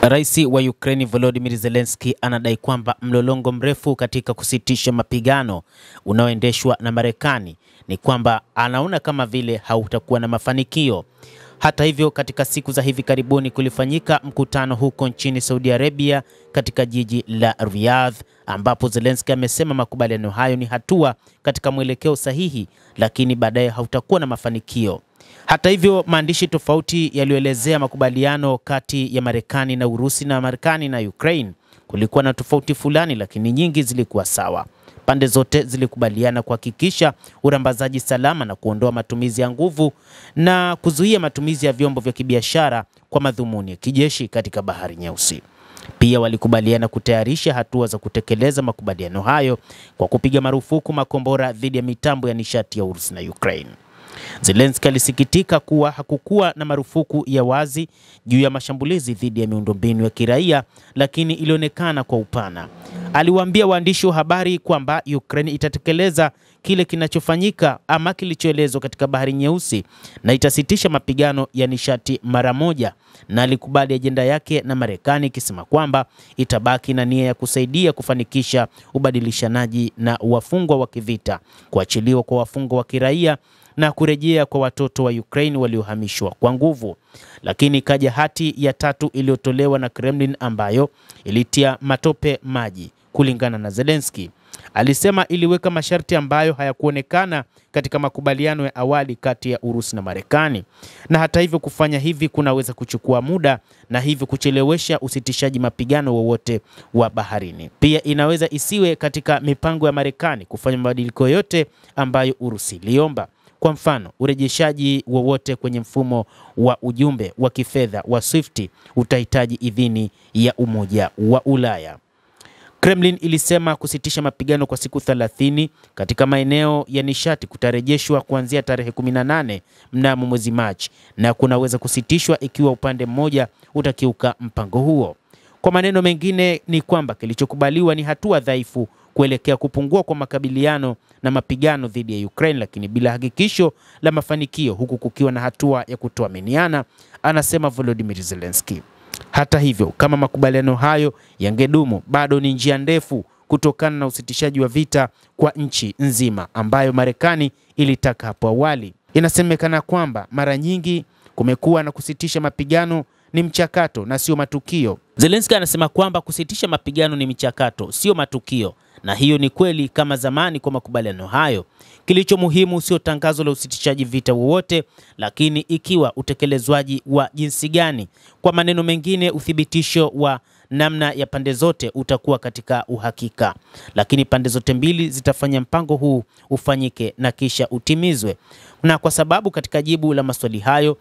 Rais wa Ukraine Volodymyr Zelensky anadai kwamba mlolongo mrefu katika kusitisha mapigano unaoendeshwa na Marekani ni kwamba anaona kama vile hautakuwa na mafanikio. Hata hivyo, katika siku za hivi karibuni kulifanyika mkutano huko nchini Saudi Arabia katika jiji la Riyadh, ambapo Zelensky amesema makubaliano hayo ni hatua katika mwelekeo sahihi, lakini baadaye hautakuwa na mafanikio. Hata hivyo, maandishi tofauti yaliyoelezea makubaliano kati ya Marekani na Urusi na Marekani na Ukraine kulikuwa na tofauti fulani, lakini nyingi zilikuwa sawa. Pande zote zilikubaliana kuhakikisha urambazaji salama na kuondoa matumizi ya nguvu na kuzuia matumizi ya vyombo vya kibiashara kwa madhumuni ya kijeshi katika Bahari Nyeusi. Pia walikubaliana kutayarisha hatua za kutekeleza makubaliano hayo kwa kupiga marufuku makombora dhidi ya mitambo ya nishati ya Urusi na Ukraine. Zelensky alisikitika kuwa hakukuwa na marufuku ya wazi juu ya mashambulizi dhidi ya miundombinu ya kiraia, lakini ilionekana kwa upana. Aliwaambia waandishi wa habari kwamba Ukraine itatekeleza kile kinachofanyika ama kilichoelezwa katika Bahari Nyeusi na itasitisha mapigano ya nishati mara moja, na alikubali ajenda yake na Marekani ikisema kwamba itabaki na nia ya kusaidia kufanikisha ubadilishanaji na wafungwa wa kivita, kuachiliwa kwa wafungwa wa kiraia na kurejea kwa watoto wa Ukraine waliohamishwa kwa nguvu. Lakini kaja hati ya tatu iliyotolewa na Kremlin ambayo ilitia matope maji. Kulingana na Zelensky, alisema iliweka masharti ambayo hayakuonekana katika makubaliano ya awali kati ya Urusi na Marekani, na hata hivyo kufanya hivi kunaweza kuchukua muda na hivyo kuchelewesha usitishaji mapigano wowote wa baharini. Pia inaweza isiwe katika mipango ya Marekani kufanya mabadiliko yote ambayo Urusi iliomba. Kwa mfano, urejeshaji wowote kwenye mfumo wa ujumbe wa kifedha wa SWIFT utahitaji idhini ya Umoja wa Ulaya. Kremlin ilisema kusitisha mapigano kwa siku 30 katika maeneo ya nishati kutarejeshwa kuanzia tarehe 18 mnamo mwezi Machi, na kunaweza kusitishwa ikiwa upande mmoja utakiuka mpango huo. Kwa maneno mengine ni kwamba kilichokubaliwa ni hatua dhaifu kuelekea kupungua kwa makabiliano na mapigano dhidi ya Ukraine, lakini bila hakikisho la mafanikio, huku kukiwa na hatua ya kutoaminiana, anasema Volodymyr Zelensky. Hata hivyo, kama makubaliano hayo yangedumu, bado ni njia ndefu kutokana na usitishaji wa vita kwa nchi nzima ambayo Marekani ilitaka hapo awali. Inasemekana kwamba mara nyingi kumekuwa na kusitisha mapigano ni mchakato na sio matukio. Zelensky anasema kwamba kusitisha mapigano ni mchakato, sio matukio, na hiyo ni kweli kama zamani kwa makubaliano hayo. Kilicho muhimu sio tangazo la usitishaji vita wowote, lakini ikiwa utekelezwaji wa jinsi gani. Kwa maneno mengine, uthibitisho wa namna ya pande zote utakuwa katika uhakika, lakini pande zote mbili zitafanya mpango huu ufanyike na kisha utimizwe. Na kwa sababu katika jibu la maswali hayo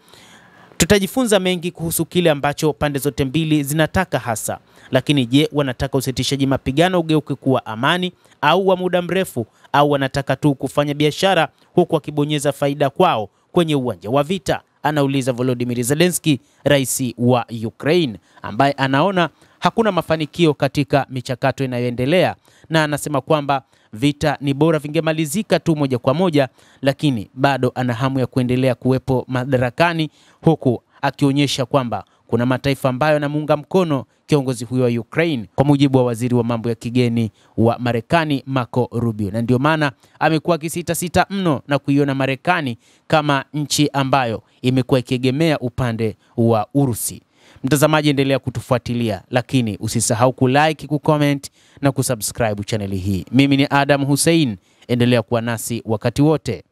tutajifunza mengi kuhusu kile ambacho pande zote mbili zinataka hasa. Lakini je, wanataka usitishaji mapigano ugeuke kuwa amani au wa muda mrefu, au wanataka tu kufanya biashara huku wakibonyeza faida kwao kwenye uwanja wa vita? Anauliza Volodymyr Zelensky, rais wa Ukraine, ambaye anaona hakuna mafanikio katika michakato inayoendelea, na anasema kwamba vita ni bora vingemalizika tu moja kwa moja, lakini bado ana hamu ya kuendelea kuwepo madarakani, huku akionyesha kwamba kuna mataifa ambayo yanamuunga mkono kiongozi huyo wa Ukraine, kwa mujibu wa waziri wa mambo ya kigeni wa Marekani Marco Rubio. Na ndio maana amekuwa akisita mno na kuiona Marekani kama nchi ambayo imekuwa ikiegemea upande wa Urusi. Mtazamaji, endelea kutufuatilia, lakini usisahau kulike, kucomment na kusubscribe channel hii. Mimi ni Adam Hussein, endelea kuwa nasi wakati wote.